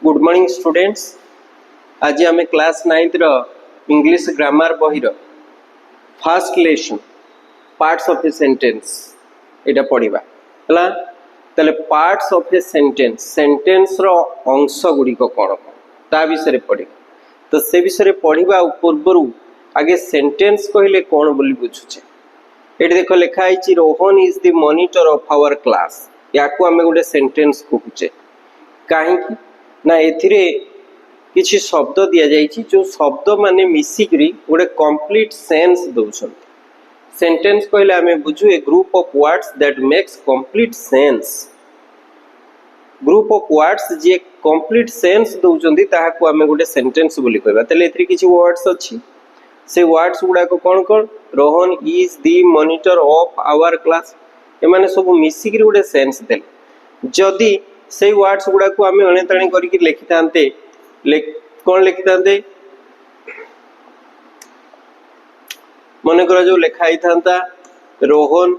Good morning students. आज आम class 9th English grammar बहिर first lesson parts of a sentence एटा पढ़िबा हला। तले पार्ट्स ऑफ ए सेंटेंस रो अंश गुड़िक कौन कौन ता विषय पढ़िबा। तो से विषय पढ़िबा पूर्व आगे सेंटेंस कहले कौन बोली बुझुचे। एटी देख लिखाई Rohan is the monitor of our class. या आम गोटे सेंटेंस कहूचे कहीं ना एथिरे किछि शब्द दिया जाइछि जो शब्द माने मिसिकरी गोटे कंप्लीट सेंस दउछन। सेंटेंस कहले आमे बुझु a group of words that makes complete sense. Group of words जे कंप्लीट सेंस दउछन्ती ताहाकू आमे गोटे सेंटेंस बोली कहबा। तले एथिरे किछि वर्ड्स अछि से वर्ड्स गुडा को कोन कोन Rohan is the monitor of our class ए माने सब मिसिकरी गोटे सेंस देले। जदी से वर्ड्स गुडा को आमे अणेताणी करके लिखि थांते कौन लिखि थांते मन कर जो लिखाई था Rohan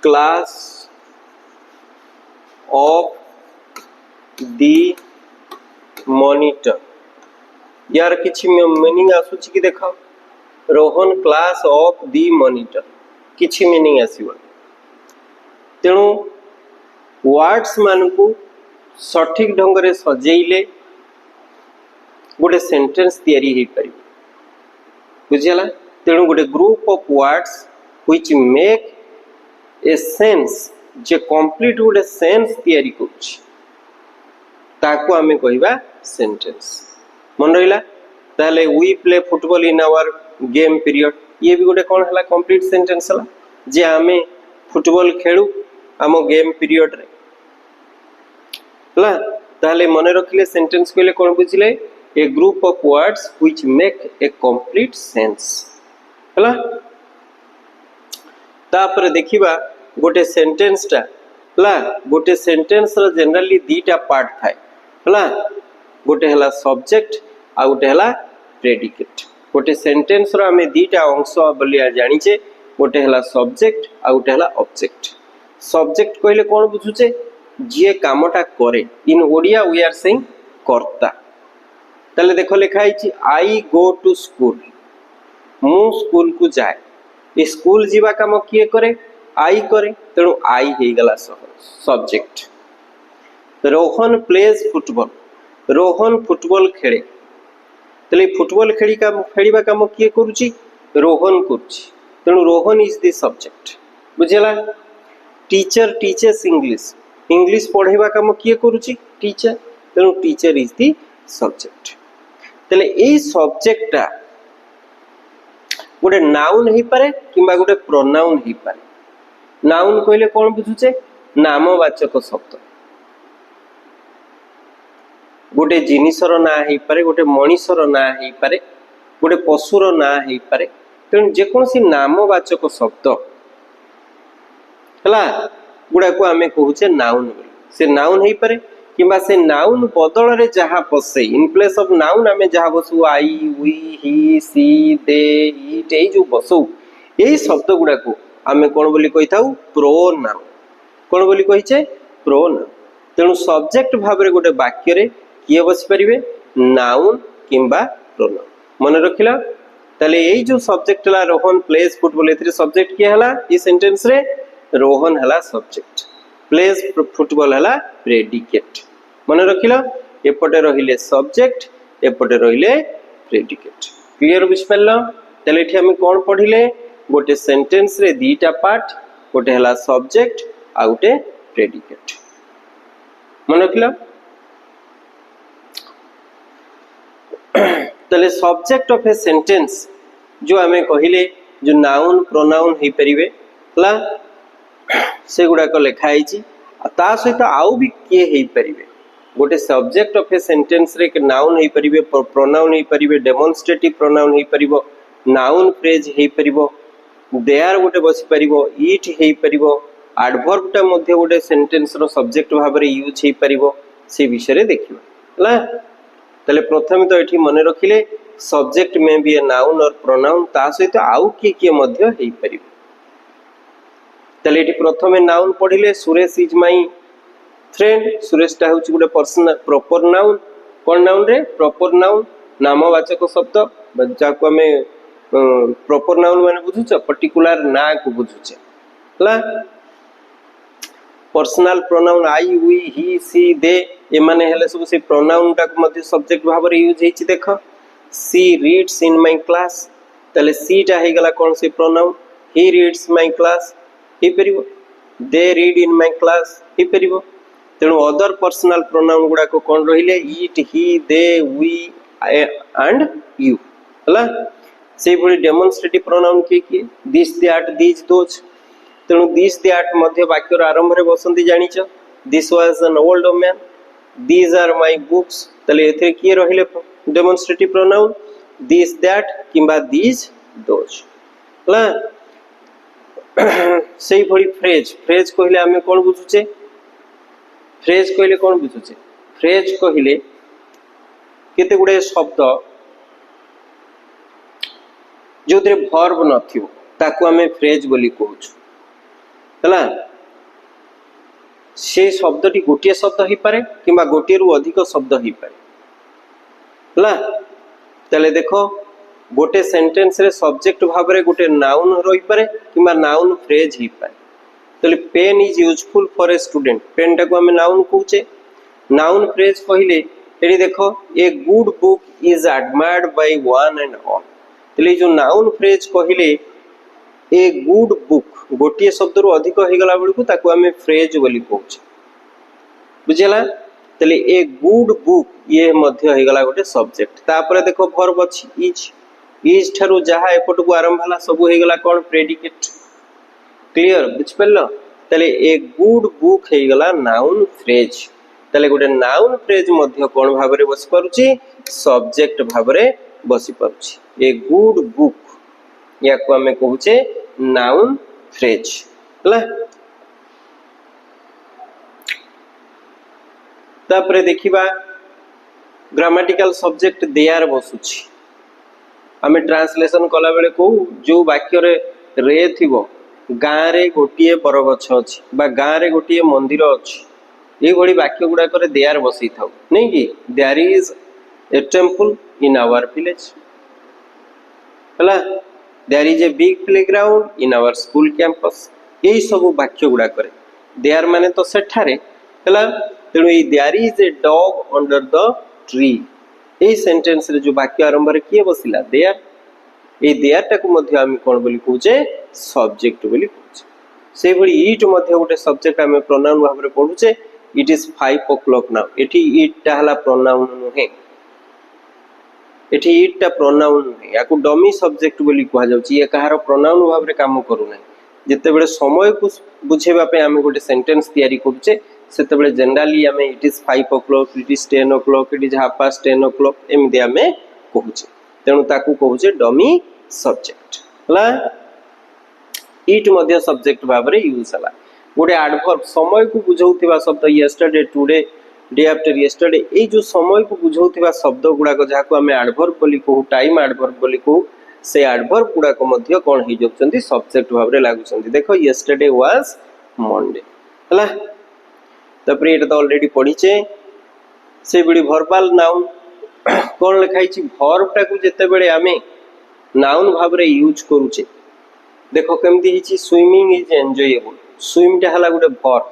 class of the monitor. यार किछि मीनिंग आसुछि कि देखो Rohan class of the monitor किछि मीनिंग आसीबो। तेणु वर्ड्स मानकू सठिक ढंग रे सजेइले गोटे सेंटेंस तैयारी हे पारि बुझिला। तेणु गोटे group of words which make a sense जे कंप्लीट गोटे सेंस तैयारी करूछि ताकू आमे कहिबा सेंटेंस। मन रहिला ताले we play football in our game period ये भी गोटे कोन हला कंप्लीट सेंटेंस हला जे आमे फुटबॉल खेलु आम गेम पीरियड रे हला। ताले मने रखिले सेंटेंस कहले कोन बुझिले a group of words which make a complete sense हला। तापर देखिबा गोटे सेंटेंस टा हला। गोटे सेंटेंस रो जनरली दीटा पार्ट थाए हला। गोटे हला सब्जेक्ट आ गोटे हला प्रेडिकेट। गोटे सेंटेंस रो हमें दीटा अंश बोलिया जानिचे गोटे हला सब्जेक्ट आ गोटे हला ऑब्जेक्ट। सब्जेक्ट कहले कोन बुझुचे जे कामटा करे। इन ओडिया वी आर सेइंग कर्ता। तले देखो लिखाई छि आई गो टू स्कूल मु स्कूल को जाए। ए स्कूल जीवा काम किए करे आई करे तेणु आई हे गला subject. Rohan plays football Rohan football खेले। तले फुटबॉल खेलिबा काम किए करूची रोहन करूची तेणु रोहन इज द सब्जेक्ट बुझिला। टीचर टीचर्स इंग्लिश इंग्लिश पढ़ाइबा काम किए करूची टीचर तेणु टीचर इज द सब्जेक्ट। तले ए सब्जेक्ट टा गोटे नाउन हे पारे किंबा गोटे प्रोनाउन हे पारे। नाउन कहले कोन बुझुचे नामवाचक शब्द। गोटे जिनिसर ना हे पारे गोटे मनीषर ना हे पारे गोटे पशुर ना हे पारे तेणु जेकोसी नामवाचक शब्द हला गुडा को आमे कहूचे नाउन बोली। से नाउन हे पारे किंबा से नाउन बदल रे जहा पसे इन प्लेस ऑफ नाउन आमे जहा बसु I we he she they it ए जो बसु एई शब्द गुडा को आमे कोन बोली कहिताउ प्रोनाउन। कोन बोली कहिचे प्रोनाउन। तेणु सब्जेक्ट भाव रे गोटे वाक्य रे किए बसि परिबे नाउन किंबा प्रोनाउन। मन रखिला। तले एई जो सब्जेक्ट ला रोहन प्लेज फुटबॉल एथिरे सब्जेक्ट किए हला ई सेंटेंस रे रोहन हला सब्जेक्ट प्लेज फुटबॉल हला प्रेडिकेट। मन रखिला एपटे रहिले सब्जेक्ट एपटे रहिले प्रेडिकेट। क्लियर बुझ परला। तले एठी हम कोन पढिले गोटे सेंटेंस रे दीटा पार्ट गोटे हला सब्जेक्ट आ गोटे प्रेडिकेट। मन रखिला। तले सब्जेक्ट ऑफ ए सेंटेंस जो हमें कहिले जो नाउन प्रोनाउन हे परिबे हला से गुडा को लिखाई छि ता सहित आउ भी किए हे परिबे। गोटे सब्जेक्ट ऑफ ए सेंटेंस रे के नाउन हे परिबे प्रोनाउन हे परिबे डेमोन्स्ट्रेटिव प्रोनाउन हे परिबो नाउन फ्रेज हे परिबो देयर गोटे बसि परिबो इट हे परिबो एडवर्ब टा मध्ये गोटे सेंटेंस रो सब्जेक्ट भाव रे यूज हे परिबो से विषय रे देखिबा हला। तले प्रथम तो एठी मने रखिले सब्जेक्ट में बी ए नाउन और प्रोनाउन ता सहित आउ किए मध्ये हे परिबो। तले एठी प्रथमे नाउन पढिले सुरेश इज माई फ्रेंड सुरेशटा हूँ गोटे पर्सनल प्रॉपर नाउन कौन नाउन रे प्रॉपर नाउन नामवाचक शब्द जहाँ आम प्रॉपर नाउन मैंने बुझुच पर्टिकुलर ना को बुझुचे personal pronoun I we he she दे एमाने हेले सब से प्रोनाउन टा को सब्जेक्ट भाव में यूज होइछि देख she reads in my class तले सी टा हे गला कौन से pronoun he reads my class हे परिबो they read in my class हे परिबो तेणु अदर पर्सनल प्रोनाउन गुडा को कौन रहिले it he they we and you हला से भली डेमोन्स्ट्रेटिव प्रोनाउन किए दिस दैट दीज दोज तेणु दिस दैट मध्य वाक्यर आरंभ रे बसंती जानिच this was an old man these are my books तले एथे किए रहिले डेमोन्स्ट्रेटिव प्रोनाउन दिस दैट किंबा दीज दोज हला सेही भली फ्रेज फ्रेज कहले हमें कोन बुझुचे फ्रेज कहले कौन बुझुचे फ्रेज कहले केते गुडे शब्द जो थे वर्ब नथियो ताकू हमें फ्रेज बोली कहूछु हला से शब्दटी गोटे शब्द ही पारे किंबा गोटे रु अधिक शब्द ही पारे हला तले देखो गोटे सेंटेंस रे सब्जेक्ट भाव रे गोटे नाउन रही पारे किंबा नाउन फ्रेज ही पारे तो pen is useful for a student pen टाको हमें नाउन कहूचे नाउन फ्रेज कहले एडी देखो a good book is admired by one and all तो जो नाउन फ्रेज कहले ए गुड बुक गोटे शब्द रु अधिक हो गला बेलू ताको हमें फ्रेज बोली कहूचे बुझेला तले ए गुड बुक ये मध्य हो गला गोटे सब्जेक्ट तापर देखो वर्ब अछि इज ठारू जहा एपट को आरंभ हला सब हो गला कोन प्रेडिकेट क्लियर बुझ पल्लो तले ए गुड बुक हे गला नाउन फ्रेज तले गोटे नाउन फ्रेज मध्य कोन भाव रे बस परुची सब्जेक्ट भाव रे बसी परुची ए गुड बुक या को हमें कहूचे नाउन फ्रेज हला तापरे देखिबा ग्रामेटिकल सब्जेक्ट देयर बसुची हमें ट्रांसलेशन कला बेले को जो वाक्य रे थिबो गाँ रे गोटे बरगछ अच्छी गाँ रे गोटे मंदिर अच्छी ये वाक्य गुड़ाक देयर बसई था नहीं कि there is a temple in our village हला there is a big playground in our school campus यही सब वाक्य गुड़ाक देयर माने तो सेठारे हला तेणु ये there is a dog under the tree यही सेंटेंस रे जो वाक्य आरंभ रे किए बसिला देयर ए देयर टाकू मध्य आम कौन बोली कहूचे सब्जेक्ट बोली कहूचे से भली इट मध्य गोटे सब्जेक्ट आम प्रोनाउन भाव में पढ़ुचे इट इज 5 o'clock नाउ एठी इट टा हला प्रोनाउन नुहे एठी इट टा प्रोनाउन नुहे याकू डमी सब्जेक्ट बोली कहा जाउची ये कहार प्रोनाउन भाव में काम करू नै जते बेले समय को बुझेबा पे आम गोटे सेंटेंस तैयारी करूचे सेते बेले जनरली आम it is 5 o'clock it is 10 o'clock it is 10:30 एमदी आम कहूचे तेणु ताकू कहूचे डमी सब्जेक्ट हला इट मध्य सब्जेक्ट भाव रे यूज हला गोटे एडवर्ब समय को बुझाउथिबा शब्द yesterday today day after yesterday ए जो समय को बुझाउथिबा शब्द गुडाक जाको हमें एडवर्ब बोली कहू टाइम एडवर्ब बोली कहू से एडवर्ब गुडाक मध्य कोन हे जोचंती सब्जेक्ट भाव रे लागुचंती देखो यस्टरडे वाज मंडे हला तपरे एटा तो ऑलरेडी पढीचे से बिडी वर्बल नाउन कौन लिखाई वर्ब टाकू जिते बड़े आमे नाउन भाव रे यूज करूचे देखो केमती हिची स्विमिंग इज एन्जॉयबल स्विम टा हला गोटे वर्ब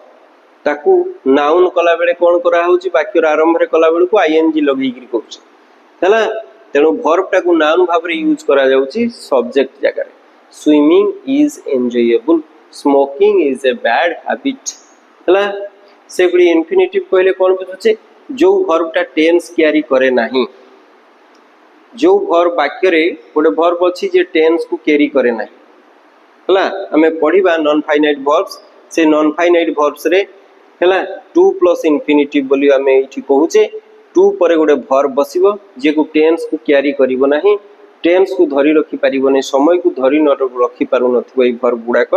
ताकू नाउन कला बेले कौन करा होची वाक्य आरंभ रे कला बेलू को आईएनजी लगेई करी करूचे हला तेणु वर्ब टाकू नाउन भाव रे यूज करा जाउची सब्जेक्ट जगह रे swimming is enjoyable smoking is a bad habit हला से बड़ी इंफिनिटिव कहले कौन बुझुचे जो वर्ब टा टेंस क्यारी करे नाही जो वर्ब वाक्य रे गोटे वर्ब अछि जे टेंस को कैरी करे नाही हला हमें पढ़िबा नॉन फाइनाइट वर्ब्स से नॉन फाइनाइट वर्ब्स रे हला टू प्लस इंफिनिटिव बोली हमें एठी कहूचे टू पर गोटे वर्ब बसिबो जे को टेंस को क्यारी करिवो नाही टेंस को धरी रखी पारिबो नै समय को धरी न रखी पारु नथिबो ए वर्ब गुडाक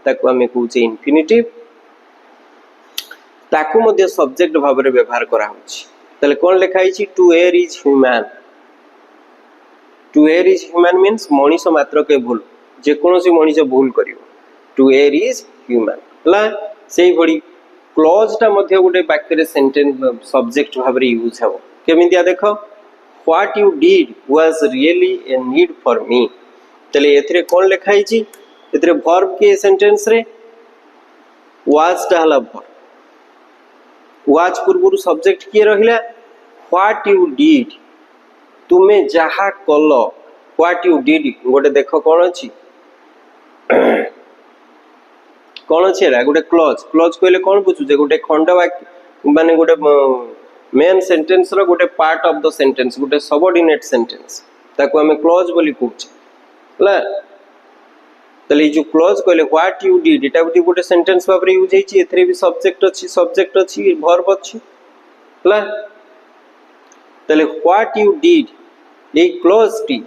ताकू हमें कहूचे इंफिनिटिव ताकू मध्य सब्जेक्ट भाव रे व्यवहार करा होछि तले कोन लिखाई छी to err is human to err is human means मनीष मात्र के भूल जे कोनोसी मनीष भूल करिवो टू एयर इज ह्यूमन हला सेही भडी क्लोजटा मध्य गोटे वाक्य रे सेंटेंस सब्जेक्ट भाव रे यूज हो केमितिया देखो what you did was really a need for me तले एथरे कोन लिखा हिची एथरे वर्ब के सेंटेंस रे वाज टा हला वर्ब वाज पूर्व सब्जेक्ट किए रहिला व्हाट यू डिड तुम्हें जहा कल व्हाट यू डिड गोटे देख कौन अच्छी कौन अच्छी गोटे क्लोज क्लोज कहले कौन बुझुचे गोटे खंड वाक्य माने गोटे मेन सेंटेंस रो गोटे पार्ट ऑफ द सेंटेंस गोटे सबऑर्डिनेट सेंटेंस ताको हमें क्लोज बोली कहूचे हला तले जो क्लोज कहले व्हाट यू डिड एटा गोटे सेंटेंस भाबरे यूज हेची एथरे भी सब्जेक्ट अच्छी वर्ब अच्छी हला तले what you did a close T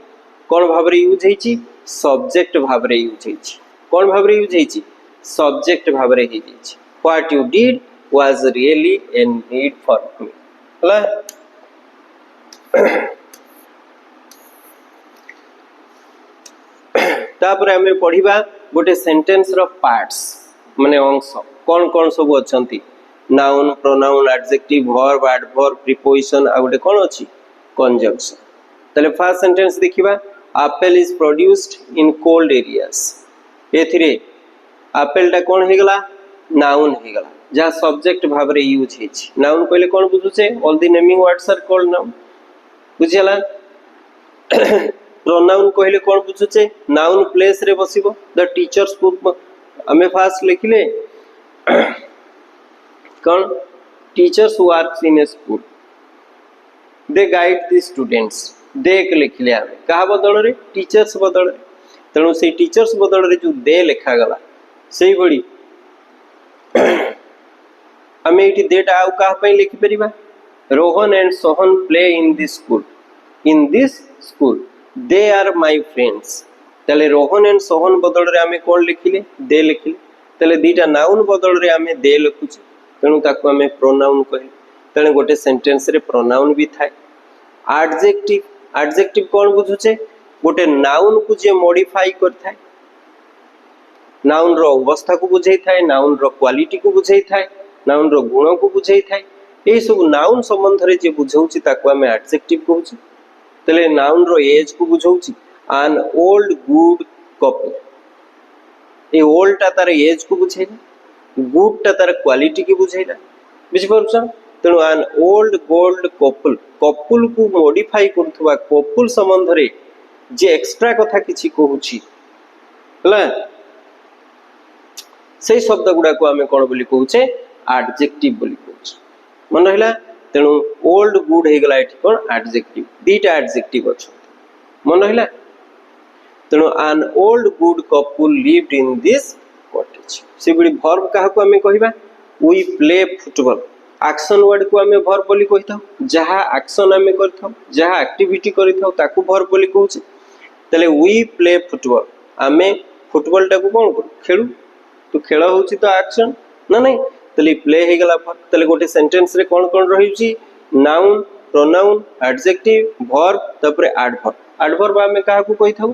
कौन भाबरे यूज हेची सब्जेक्ट भाबरे यूज हेची कौन भाबरे यूज हेची सब्जेक्ट भाबरे हेची what you did was really a need for me हला तापर हमें पढ़िबा गोटे सेंटेंस रो पार्ट्स माने अंश कौन कौन सब अछंती noun pronoun adjective verb adverb preposition आ गोटे कौन अछि कंजंक्शन तले फर्स्ट सेंटेंस देखिबा apple is produced in cold areas एथिरे एप्पल टा कौन हे गला नाउन हे गला जहा सब्जेक्ट भाव रे यूज हेछि नाउन कहले कौन बुझुचे all the naming words are called noun बुझियला प्रोनाउन कहले कौन बुझुचे नाउन प्लेस रे बसिबो द टीचर्स बुक हमें फास्ट लिखले कौन teachers works in a school they guide the students देख लिखले हमें कहा बदल रे टीचर्स बदल रे तेणु से टीचर्स बदल रे जो दे लिखा गला सेही बड़ी हमें इटी देटा आउ कहा पई लिखि परिबा Rohan and Sohan play in this school they are my friends तले रोहन एंड सोहन बदल रे हमें कौन लिखिले दे लिखिले तले दीटा नाउन बदल रे हमें दे लिखुचे तेणु ताको हमें प्रोनाउन कहले तेणु गोटे सेंटेंस रे प्रोनाउन भी थाए एडजेक्टिव कौन बुझुचे गोटे नाउन को जे मॉडिफाई करथाय नाउन रो अवस्था को बुझाई थाए नाउन रो क्वालिटी को बुझाई थाए नाउन रो गुण को बुझाई थाए ए सब नाउन संबंध रे जे बुझौची ताको हमें एडजेक्टिव कहूची तले नाउन रो एज को बुझौची एन ओल्ड गुड कपल ए ओल्ड ता तार एज को बुझाइला गुड ता तार क्वालिटी की बुझाइला बुझि परछ तेणु an old gold couple couple को मॉडिफाई करथवा कपल संबंध रे जे एक्स्ट्रा कथा किछि कहूची हला से शब्द गुडा को हमें कोन बोली कहूचे एडजेक्टिव बोली कहूचे मन रहला तेणु ओल्ड गुड हे गला एठी कोन एडजेक्टिव दीटा एडजेक्टिव अछि मन रहला तेणु an old good couple lived in this cottage से बड़ी वर्ब काहा को हमें कहिबा we play football action word को हमें वर्ब बोली कहिथाउ जहा एक्शन हमें करथाउ जहा एक्टिविटी करिथाउ ताकू वर्ब बोली कहूचे तले वी प्ले फुटबॉल हमें फुटबॉल टा को कोन करू खेलू तो खेल होची तो एक्शन ना नहीं तले प्ले हे गला वर्ब तले गोटे सेंटेंस रे कोन कोन रहिची नाउन प्रोनाउन एडजेक्टिव वर्ब तपरे एडवर्ब हमें काहा को कहिथाउ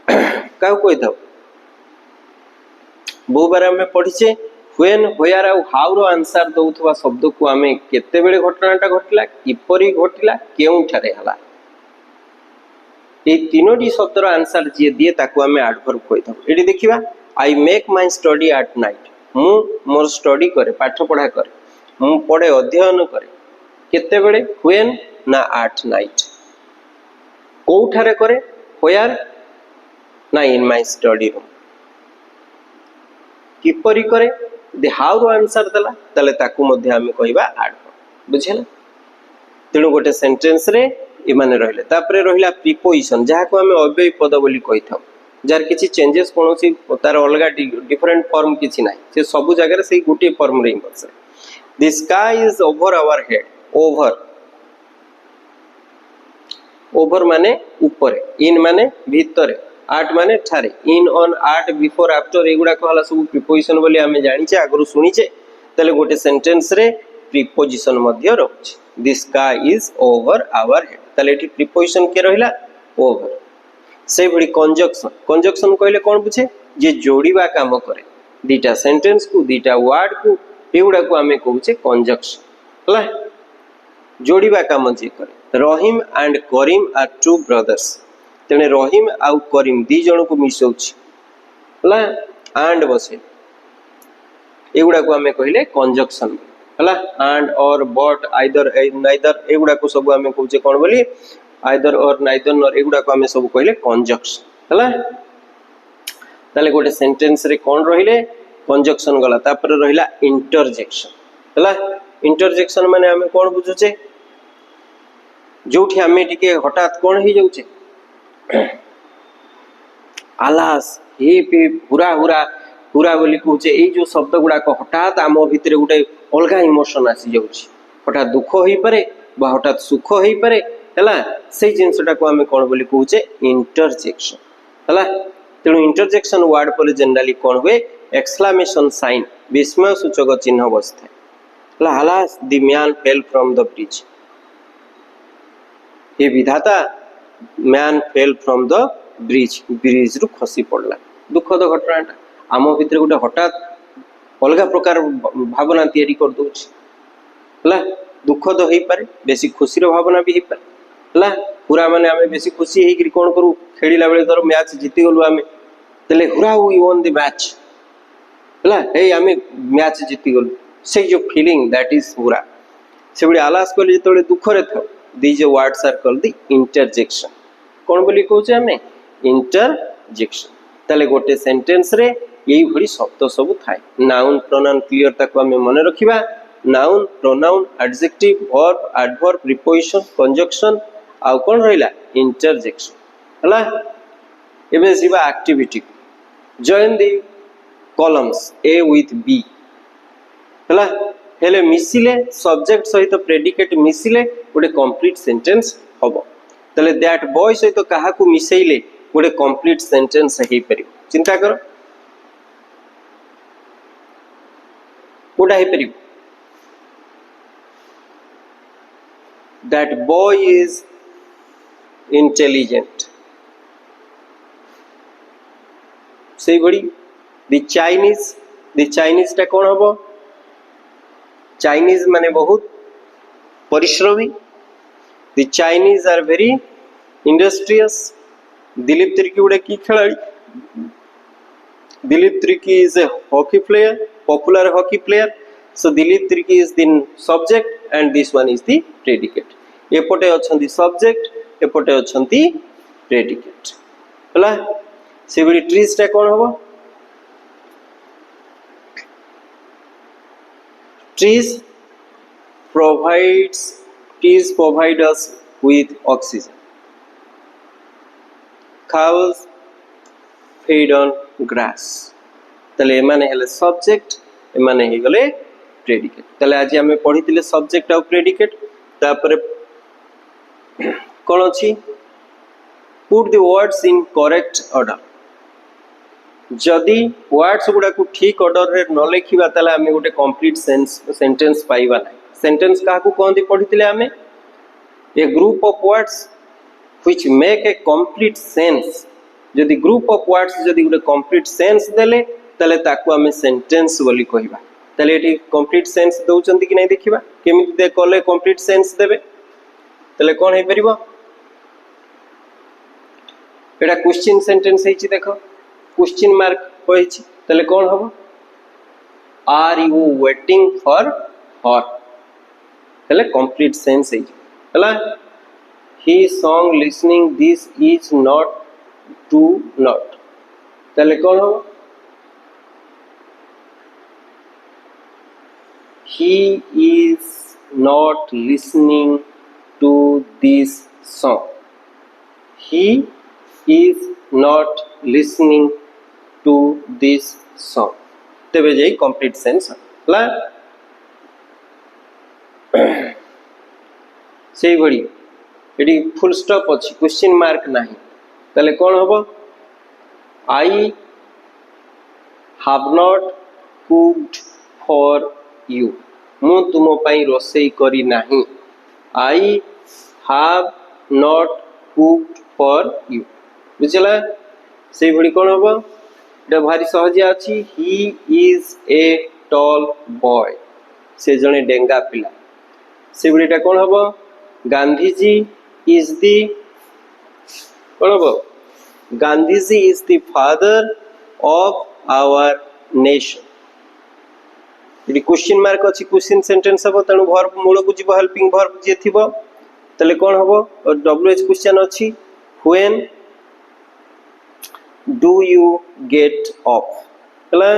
काहा को कहिथाउ बहु बार हमें पढ़िचे व्हेन व्हेयर आ हाउ रो आंसर दउथवा शब्द को हमें केते बेले घटनाटा घटिला किपरि घटिला केउ ठारे हला ए तीनोटी शब्दर आंसर जे दिए ताको हमें एडवर्ब कहिथाउ एडी देखिबा I make my study at night मु मोर स्टडी करे पाठ पढ़ा करे मु पढ़े अध्ययन करे केते बेले व्हेन ना एट नाइट को ठारे करे व्हेयर ना इन माय स्टडी रूम किपरि करे दे हाउ रो आंसर दला तले ताकू मध्ये हमें कहिबा एडवर्ब बुझिला तेणु गोटे सेंटेंस रे ए माने रहिले तापरे रहिला प्रीपोजिशन जहा को हमें अव्यय पद बोली कहिथाउ जार किछि चेंजेस कोनोसी तार अलगा डिफरेंट फॉर्म किछि नाही से सब जगह रे सेही गुटी फॉर्म रे बस the sky is over our head over माने ऊपर इन माने भीतर आट माने ठारे in on at before after एगुडा कहला सब प्रीपोजिशन बोली हमें जानिचे आगरु सुनिचे तले गोटे सेंटेंस रे प्रीपोजिशन मध्य रहउछ the sky is over our head तले एठी प्रीपोजिशन के रहिला ओवर से बड़ी कंजक्शन कहले कोन बुझे जे जोड़ीबा काम करे दीटा सेंटेंस को दीटा वर्ड को एगुड़ा को आम कहे कंजक्शन है जोड़वा कम जी करे Rahim and Karim are two brothers तेने रहीम आउ करीम दी जन को मिसाऊँ है एंड बसे एगुड़ा को आम कहले कंजक्शन है एंड और बट आइदर नाइदर एगुड़ा को सब आम कहे कौन बोली आइदर और नाइदर नर एगुड़ा को आम सब कहले कंजक्शन है ताले गोटे सेंटेंस रे कौन रहिले कंजक्शन गला तापर रहिला इंटरजेक्शन है इंटरजेक्शन माने आम कौन बुझुचे जोठी आम टिके हठात कौन हो जाऊे आलास हे पे हुरा हुरा हुरा बोली कहे ये जो शब्द गुड़ाक हठात आम भितर गोटे अलग इमोशन आसी जाऊँ हठात दुख हो पारे बा हठात सुख हो पारे है से जिनसटा को आम कौन बोली कहे इंटरजेक्शन है तेणु इंटरजेक्शन वर्ड पर जनरली कौन हुए एक्सक्लेमेशन साइन विस्मय सूचक चिन्ह बसता हलास the man fell from the bridge ये विधाता man fell from the bridge bridge रु खसी पड़ला दुखद घटना आम भितर गोटे हठात अलग प्रकार भावना तैयारी कर दौर दुखद हो पारे बेसी खुशी भावना भी हो पारे है पूरा माने आम बेसी खुशी होकर कौन करूँ खेला बेले धर मैच जीती गलु आम तेले हुरा वी वोन द मैच है आम मैच जीती गलु से जो फीलिंग दैट इज हुरा से बड़ी आलास कले जो दुखरे था these words are called the interjection कौन बोली कहूँ आम इंटरजेक्शन ताले गोटे सेंटेंस रे यही भली शब्द सब थाए नाउन प्रोनाउन क्लियर ताको आम मन रखिबा noun pronoun adjective verb adverb preposition conjunction आउ कौन रहिला इंटरजेक्शन है एबे जीवा activity join the columns A with B है हेले मिसिले सब्जेक्ट सहित प्रेडिकेट मिसिले गोटे कंप्लीट सेंटेंस हम तले दैट बॉय सहित क्या मिसैले गोटे कंप्लीट सेंटेंस हो पार चिंता कर गोटा हो पार दैट बॉय इज इंटेलिजेंट से बड़ी द चाइनीज टा कौन हम चाइनीज माने बहुत परिश्रमी the Chinese are very industrious Dilip Tirkey गोटे की खेलाड़ी Dilip Tirkey is a hockey player popular hockey player so Dilip Tirkey is the subject and this one is the predicate एपटे अच्छा सब्जेक्ट एपटे अच्छा प्रेडिकेट है से बड़ी ट्रीज टा कौन हम trees provide us with oxygen cows feed on grass तले एमाने हेले सब्जेक्ट एमाने हे गले प्रेडिकेट तले आज हमें पढ़ी सब्जेक्ट और प्रेडिकेट तापर कौन अच्छी put the words in correct order जदि वर्ड्स गुड़ा को ठीक ऑर्डर रे न लिखिबा ताले हमें गोटे कंप्लीट सेंटेंस पाइबा ना सेंटेंस का कहते पढ़ी आम a group of words which make a complete sense जदि ग्रुप ऑफ वर्ड्स जदि गोटे कंप्लीट सेंस देले ताले ताकू आम सेंटेंस बोली कहबा ताले एटी कंप्लीट सेंस दउचंती कि नहीं देखिबा केमिति दे कले कंप्लीट सेंस देबे ताले कोन हे परिबो एटा क्वेश्चन सेंटेंस हेची देखो क्वेश्चन मार्क होइछि ताले कोन हबो are you waiting for her ताले कंप्लीट सेंस हेछि हला he song listening this is not to not ताले कोन हबो he is not listening to this song he is not listening to this song तेबे जे कंप्लीट सेंस हला से बड़ी एडी फुल स्टॉप अछि क्वेश्चन मार्क नाही तले कोन हबो I have not cooked for you मु तुम पाई रोसई करी नाही I have not cooked for you बुझला से बड़ी कोन हबो एटा भारी सहजिया अछि he is a tall boy से जने डेंगा पिला से बुढ़ीटा कौन हबो गांधी जी इज दी कौन हबो Gandhi ji is the father of our nation यदि क्वेश्चन मार्क अछि क्वेश्चन सेंटेंस हबो तनु वर्ब मूल को जीव हेल्पिंग वर्ब जे थिबो तले कौन हबो और डब्ल्यूएच क्वेश्चन अछि when do you get up हला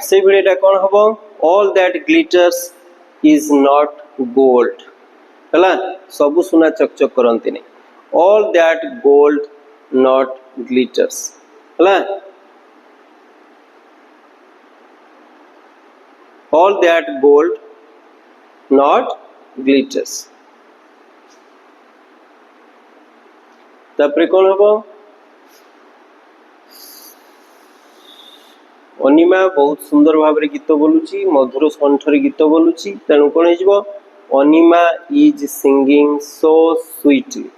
से भिडेटा कौन हबो all that glitters is not gold हला सब सुना चकचक करंती नहीं all that gold not glitters हला all that gold not glitters तापरे कौन हबो अनिमा बहुत सुंदर भाव रे गीत बोलुची मधुर कंठरे गीत बोलुची तेणु कौन हो Anima is singing so sweetly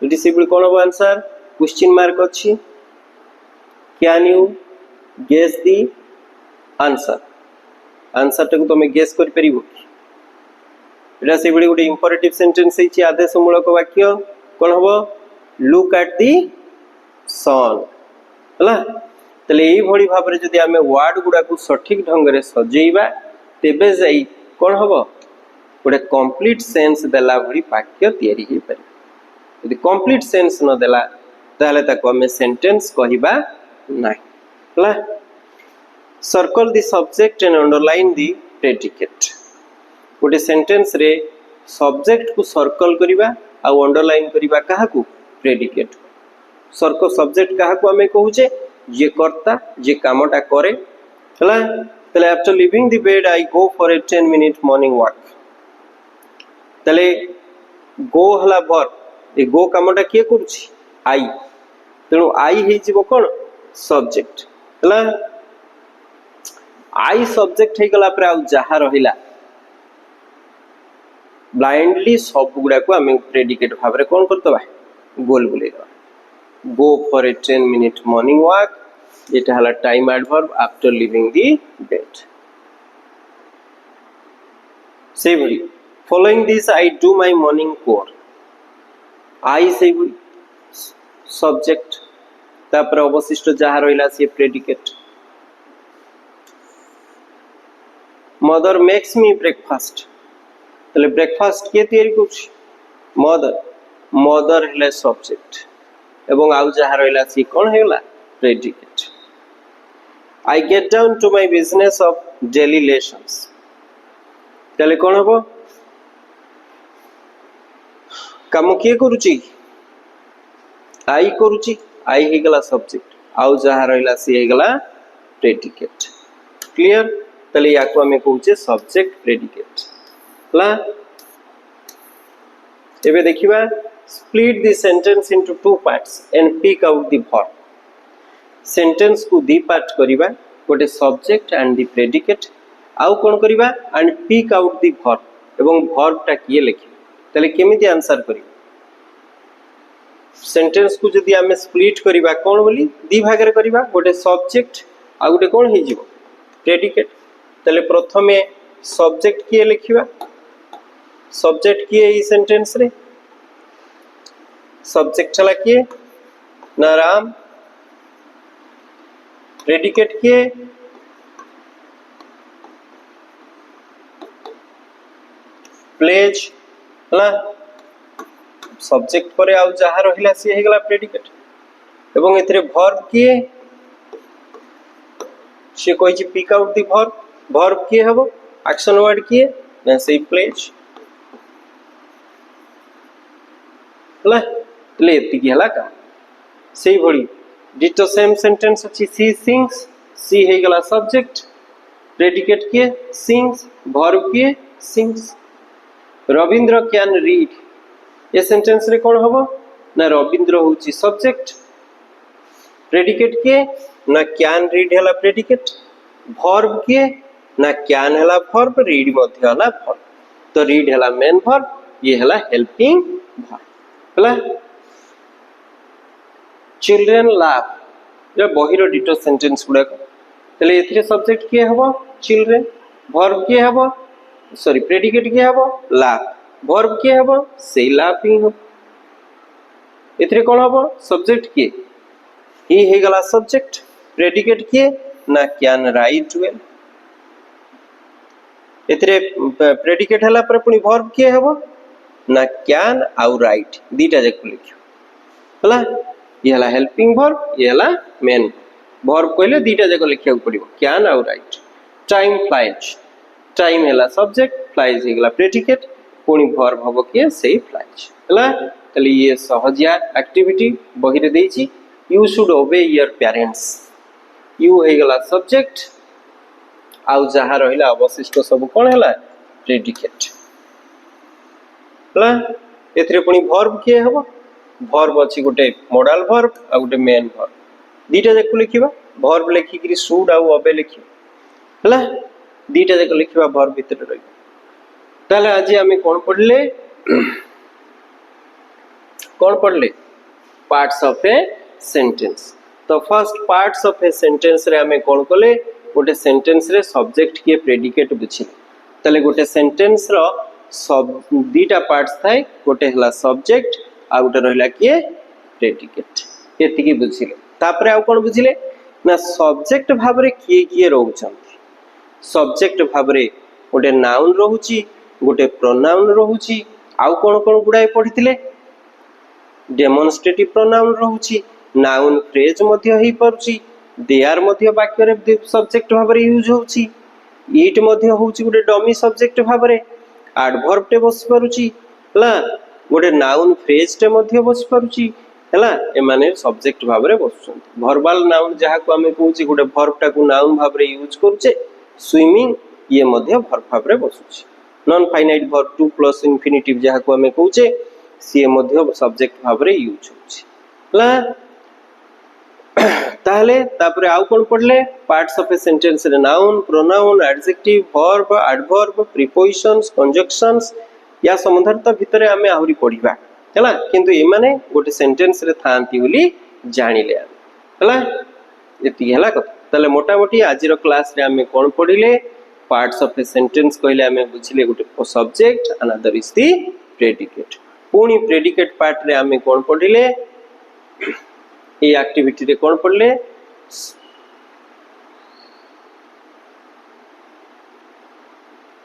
it simply कौन हबो आंसर क्वेश्चन मार्क अछि can you guess the answer answer टाको तुम गेस कर परिबो एटा से बड़ी गोटे इंपरेटिव सेंटेंस है आदेश मूलक वाक्य कौन हबो लुक एट दी सन हला तले एई भली भाव रे जदी हमें वर्ड गुडा को सठिक ढंग रे सजेइबा तेबे जाई कौन हबो गोटे कंप्लीट सेंस देला भली वाक्य तयारी हे पारे यदि कंप्लीट सेंस न देला ताहले ताको हमें सेंटेंस कहिबा नाही हला circle the subject and underline the predicate गोटे सेंटेंस रे सब्जेक्ट को सर्कल करिबा आ अंडरलाइन करिबा काहा को प्रेडिकेट सर्कल सब्जेक्ट काहा को हमें कहूचे जे कर्ता जे कामटा करे हला तले after living the bed I go for a 10 minute morning walk तले गो हला वर्ब ए गो कामटा के करूची आई तेनु आई हे जीवो कोन सब्जेक्ट हला आई सब्जेक्ट है गला पर आ जहा रहिला ब्लाइंडली सब गुडा को हमें प्रेडिकेट भाव रे कोन करतबा गोल बोले go for a 10 minute morning walk एटा हला time adverb after living the bed से बड़ी following this I do my morning chore I से बड़ी सब्जेक्ट तापर अवशिष्ट जहा रहिला से predicate mother makes me breakfast तले ब्रेकफास्ट के तयारी कुछ मदर मदर हेले सब्जेक्ट एवं आउ जहा रहिला सी कोन हेला predicate I get down to my business of daily lessons तले कोन हबो काम के करूची आई करूची आई हे गला सब्जेक्ट आउ जहा रहिला सी हे गला प्रेडिकेट क्लियर तले याको हमें कहूचे सब्जेक्ट प्रेडिकेट ला एबे देखिबा split the sentence into two parts and pick out the verb sentence को दी पार्ट करिबा गोटे सब्जेक्ट एंड द प्रेडिकेट आउ कोन करिबा and pick out the verb एवं वर्ब टा किए लिखि तले केमिति आंसर करिबा सेंटेंस को जदी हमें स्प्लिट करिबा कोन बोली दी भाग रे करिबा गोटे सब्जेक्ट आ गोटे कोन हे जिवो प्रेडिकेट तले प्रथमे सब्जेक्ट किए लिखिबा सब्जेक्ट किए ई सेंटेंस रे सब्जेक्ट चला किए ना राम प्रेडिकेट किए प्लेज हला सब्जेक्ट पर आउ जहा रहिला सी हे गला प्रेडिकेट एवं एथरे वर्ब किए से कहि pick out the verb verb किए हबो एक्शन वर्ड किए ना से प्लेज हला ले एति की हला का सेही भली डिटो सेम सेंटेंस अछि सी सिंग्स सी हे गला सब्जेक्ट प्रेडिकेट किए सिंग्स वर्ब किए सिंग्स रविंद्र कैन रीड ये सेंटेंस रे कोन हबो ना रविंद्र होची सब्जेक्ट प्रेडिकेट किए ना कैन रीड हला प्रेडिकेट वर्ब किए ना कैन हला वर्ब रीड मध्य हला वर्ब तो रीड हला मेन वर्ब ये हला हेल्पिंग वर्ब हला चिल्ड्रेन लाफ ये बहिर डिटो सेंटेंस गुड़ाक तले एथिरे सब्जेक्ट किए हबो चिल्ड्रेन वर्ब किए हबो सॉरी प्रेडिकेट किए हबो लाफ वर्ब किए हबो से लाफिंग हो एथिरे कोन हबो सब्जेक्ट किए ही हे गला सब्जेक्ट प्रेडिकेट किए ना कैन राइट वेल एथिरे प्रेडिकेट हला पर पुनी वर्ब किए हबो ना कैन आउ राइट दीटा जक लिखियो हला ये हला हेल्पिंग वर्ब ये हला मेन वर्ब कहले दीटा जक लिखिया पड़िबो कैन आउ राइट टाइम फ्लाइज टाइम हला सब्जेक्ट फ्लाइज हे गला प्रेडिकेट पुनी वर्ब हबो के से फ्लाइज हला तले ये सहजिया एक्टिविटी बही रे देछि you should obey your parents you हे गला सब्जेक्ट आउ जहा रहिला अवशिष्ट सब कोन हला प्रेडिकेट हला एथरे पुनी वर्ब के हबो वर्ब अछि गोटे मॉडल वर्ब आ गोटे मेन वर्ब दीटा जक लिखिबा वर्ब लिखि कि शुड आउ ओबे लिखि हला दीटा जक लिखिबा वर्ब भीतर रहि ताले आज हमें कोन पढ़ले पार्ट्स ऑफ ए सेंटेंस तो first parts of a sentence रे हमें कोन कले गोटे सेंटेंस रे सब्जेक्ट के प्रेडिकेट बुझिले ताले गोटे सेंटेंस रो सब दीटा पार्ट्स थाए गोटे हला सब्जेक्ट आ गोटे रहला के प्रेडिकेट एतिकी बुझिले तापरे आ कोन बुझिले ना सब्जेक्ट भाबरे किए रहउछंती सब्जेक्ट भाबरे गोटे नाउन रहउची गोटे प्रोनाउन रहउची आउ कोन कोन गुडाय पढितिले डेमोन्स्ट्रेटिव प्रोनाउन रहउची नाउन फ्रेज मध्ये हेई परची दे आर मध्ये वाक्य रे सब्जेक्ट भाबरे यूज होउची इट मध्ये होउची गोटे डमी सब्जेक्ट भाबरे एडवर्ब टे बस परुची हला गोटे नाउन फ्रेज टे मध्ये बस परुची हला ए माने सब्जेक्ट भाबरे बसुछंती वर्बल नाउन जहा को हमें कहूची गोटे वर्ब टा को नाउन भाबरे यूज करूचे स्विमिंग ये मध्ये वर्ब भाबरे बसुची non finite verb to plus infinitive जहा को हमें कहूचे सी मध्ये सब्जेक्ट भाबरे यूज होची हला ताहले तापरे आउ कोन पढ़ले पार्ट्स ऑफ ए सेंटेंस रे noun pronoun adjective verb adverb prepositions conjunctions या संबंधित भितरे हमें आहुरी पढिबा हला किंतु ए माने गोटे सेंटेंस रे थांती बोली जानिले हला एति हला कथा तले मोटा मोटी आजिरो क्लास रे हमें कोन पढिले पार्ट्स ऑफ ए सेंटेंस कहले हमें बुझिले गोटे subject another is the predicate पुनी प्रेडिकेट पार्ट रे हमें कोन पढिले ए एक्टिविटी रे कोन पढ़ले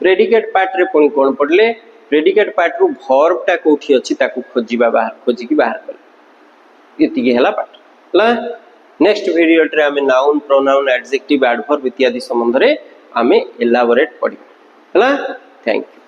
प्रेडिकेट पार्ट रे पुनी कोन पढ़ले प्रेडिकेट पार्ट रो वर्ब टा कोठी अछि ताकू खोजिबा बाहर खोजि कि बाहर कर एति के हला पार्ट हला नेक्स्ट वीडियो रे हमें नाउन प्रोनाउन एडजेक्टिव एडवर्ब इत्यादि संबंध रे हमें एलाबोरेट पढिबा हला थैंक यू।